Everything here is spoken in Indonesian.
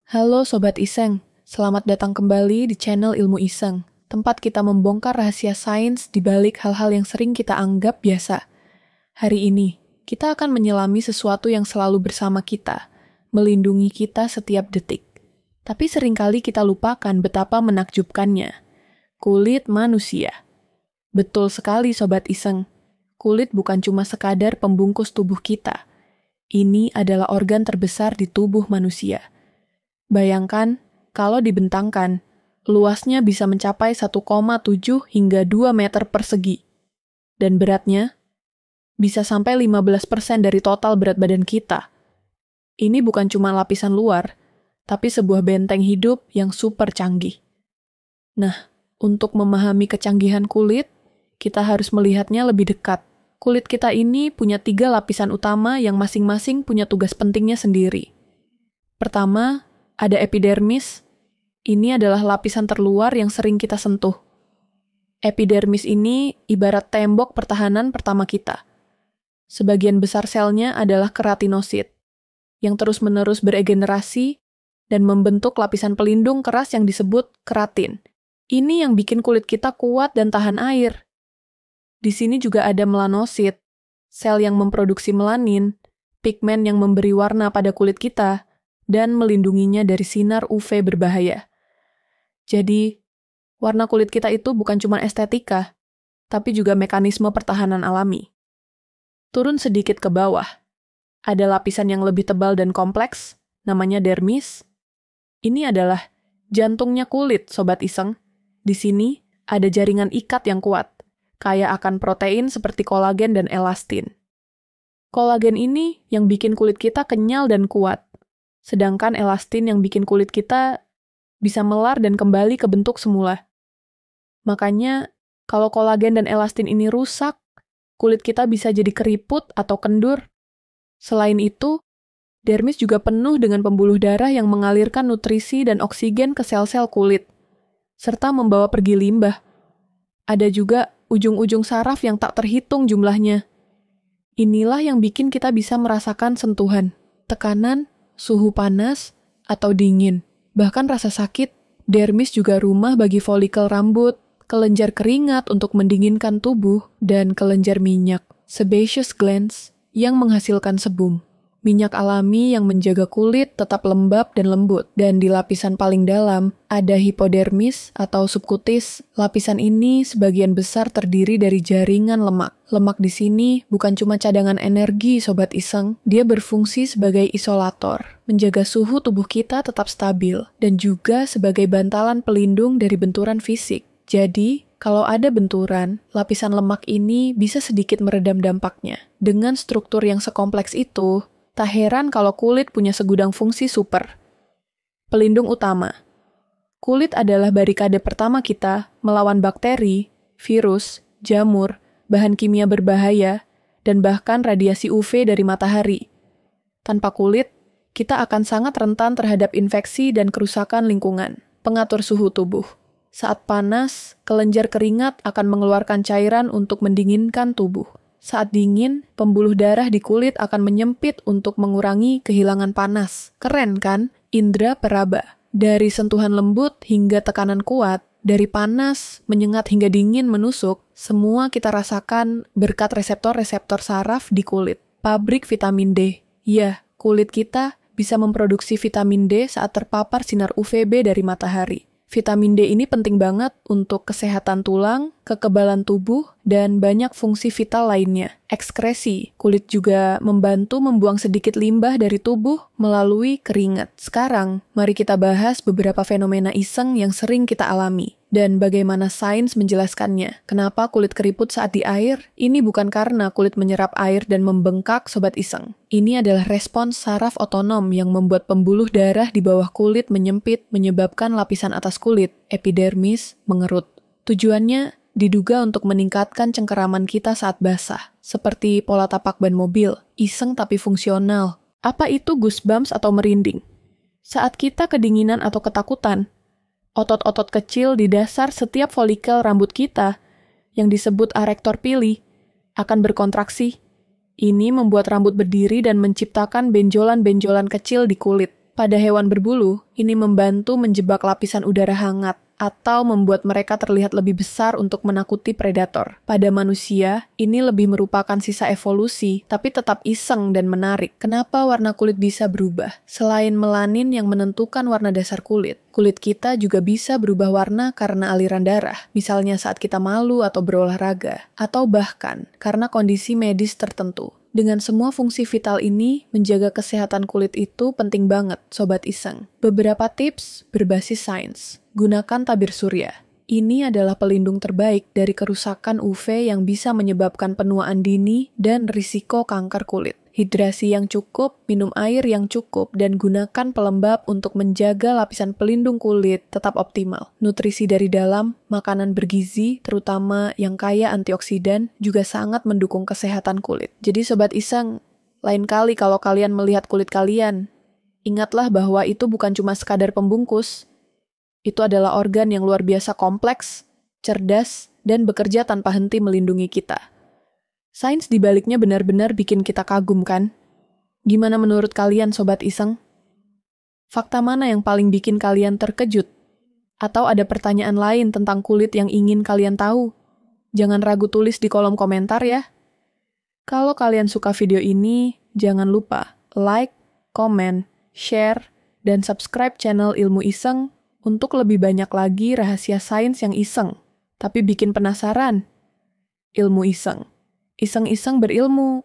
Halo Sobat Iseng, selamat datang kembali di channel Ilmu Iseng, tempat kita membongkar rahasia sains di balik hal-hal yang sering kita anggap biasa. Hari ini, kita akan menyelami sesuatu yang selalu bersama kita, melindungi kita setiap detik. Tapi seringkali kita lupakan betapa menakjubkannya. Kulit manusia. Betul sekali Sobat Iseng, kulit bukan cuma sekadar pembungkus tubuh kita. Ini adalah organ terbesar di tubuh manusia. Bayangkan, kalau dibentangkan, luasnya bisa mencapai 1,7 hingga 2 meter persegi. Dan beratnya bisa sampai 15% dari total berat badan kita. Ini bukan cuma lapisan luar, tapi sebuah benteng hidup yang super canggih. Nah, untuk memahami kecanggihan kulit, kita harus melihatnya lebih dekat. Kulit kita ini punya 3 lapisan utama yang masing-masing punya tugas pentingnya sendiri. Pertama, ada epidermis. Ini adalah lapisan terluar yang sering kita sentuh. Epidermis ini ibarat tembok pertahanan pertama kita. Sebagian besar selnya adalah keratinosit, yang terus-menerus beregenerasi dan membentuk lapisan pelindung keras yang disebut keratin. Ini yang bikin kulit kita kuat dan tahan air. Di sini juga ada melanosit, sel yang memproduksi melanin, pigmen yang memberi warna pada kulit kita, dan melindunginya dari sinar UV berbahaya. Jadi, warna kulit kita itu bukan cuma estetika, tapi juga mekanisme pertahanan alami. Turun sedikit ke bawah. Ada lapisan yang lebih tebal dan kompleks, namanya dermis. Ini adalah jantungnya kulit, Sobat Iseng. Di sini ada jaringan ikat yang kuat, kaya akan protein seperti kolagen dan elastin. Kolagen ini yang bikin kulit kita kenyal dan kuat. Sedangkan elastin yang bikin kulit kita bisa melar dan kembali ke bentuk semula. Makanya, kalau kolagen dan elastin ini rusak, kulit kita bisa jadi keriput atau kendur. Selain itu, dermis juga penuh dengan pembuluh darah yang mengalirkan nutrisi dan oksigen ke sel-sel kulit, serta membawa pergi limbah. Ada juga ujung-ujung saraf yang tak terhitung jumlahnya. Inilah yang bikin kita bisa merasakan sentuhan, tekanan, suhu panas, atau dingin. Bahkan rasa sakit. Dermis juga rumah bagi folikel rambut, kelenjar keringat untuk mendinginkan tubuh, dan kelenjar minyak, sebaceous glands, yang menghasilkan sebum. Minyak alami yang menjaga kulit tetap lembab dan lembut. Dan di lapisan paling dalam, ada hipodermis atau subkutis. Lapisan ini sebagian besar terdiri dari jaringan lemak. Lemak di sini bukan cuma cadangan energi, Sobat Iseng. Dia berfungsi sebagai isolator, menjaga suhu tubuh kita tetap stabil, dan juga sebagai bantalan pelindung dari benturan fisik. Jadi, kalau ada benturan, lapisan lemak ini bisa sedikit meredam dampaknya. Dengan struktur yang sekompleks itu, tak heran kalau kulit punya segudang fungsi super. Pelindung utama. Kulit adalah barikade pertama kita melawan bakteri, virus, jamur, bahan kimia berbahaya, dan bahkan radiasi UV dari matahari. Tanpa kulit, kita akan sangat rentan terhadap infeksi dan kerusakan lingkungan. Pengatur suhu tubuh. Saat panas, kelenjar keringat akan mengeluarkan cairan untuk mendinginkan tubuh. Saat dingin, pembuluh darah di kulit akan menyempit untuk mengurangi kehilangan panas. Keren kan? Indra peraba. Dari sentuhan lembut hingga tekanan kuat, dari panas, menyengat hingga dingin menusuk, semua kita rasakan berkat reseptor-reseptor saraf di kulit. Pabrik vitamin D. Ya, kulit kita bisa memproduksi vitamin D saat terpapar sinar UVB dari matahari. Vitamin D ini penting banget untuk kesehatan tulang, kekebalan tubuh, dan banyak fungsi vital lainnya. Ekskresi, kulit juga membantu membuang sedikit limbah dari tubuh melalui keringat. Sekarang, mari kita bahas beberapa fenomena iseng yang sering kita alami, dan bagaimana sains menjelaskannya. Kenapa kulit keriput saat di air? Ini bukan karena kulit menyerap air dan membengkak, Sobat Iseng. Ini adalah respons saraf otonom yang membuat pembuluh darah di bawah kulit menyempit, menyebabkan lapisan atas kulit, epidermis, mengerut. Tujuannya diduga untuk meningkatkan cengkeraman kita saat basah, seperti pola tapak ban mobil, iseng tapi fungsional. Apa itu goosebumps atau merinding? Saat kita kedinginan atau ketakutan, otot-otot kecil di dasar setiap folikel rambut kita, yang disebut arektor pili, akan berkontraksi. Ini membuat rambut berdiri dan menciptakan benjolan-benjolan kecil di kulit. Pada hewan berbulu, ini membantu menjebak lapisan udara hangat atau membuat mereka terlihat lebih besar untuk menakuti predator. Pada manusia, ini lebih merupakan sisa evolusi, tapi tetap iseng dan menarik. Kenapa warna kulit bisa berubah? Selain melanin yang menentukan warna dasar kulit, kulit kita juga bisa berubah warna karena aliran darah, misalnya saat kita malu atau berolahraga, atau bahkan karena kondisi medis tertentu. Dengan semua fungsi vital ini, menjaga kesehatan kulit itu penting banget, Sobat Iseng. Beberapa tips berbasis sains. Gunakan tabir surya. Ini adalah pelindung terbaik dari kerusakan UV yang bisa menyebabkan penuaan dini dan risiko kanker kulit. Hidrasi yang cukup, minum air yang cukup, dan gunakan pelembab untuk menjaga lapisan pelindung kulit tetap optimal. Nutrisi dari dalam, makanan bergizi, terutama yang kaya antioksidan, juga sangat mendukung kesehatan kulit. Jadi Sobat Iseng, lain kali kalau kalian melihat kulit kalian, ingatlah bahwa itu bukan cuma sekadar pembungkus. Itu adalah organ yang luar biasa kompleks, cerdas, dan bekerja tanpa henti melindungi kita. Sains di baliknya benar-benar bikin kita kagum, kan? Gimana menurut kalian, Sobat Iseng? Fakta mana yang paling bikin kalian terkejut? Atau ada pertanyaan lain tentang kulit yang ingin kalian tahu? Jangan ragu tulis di kolom komentar ya. Kalau kalian suka video ini, jangan lupa like, komen, share, dan subscribe channel Ilmu Iseng untuk lebih banyak lagi rahasia sains yang iseng, tapi bikin penasaran. Ilmu Iseng. Iseng-iseng berilmu.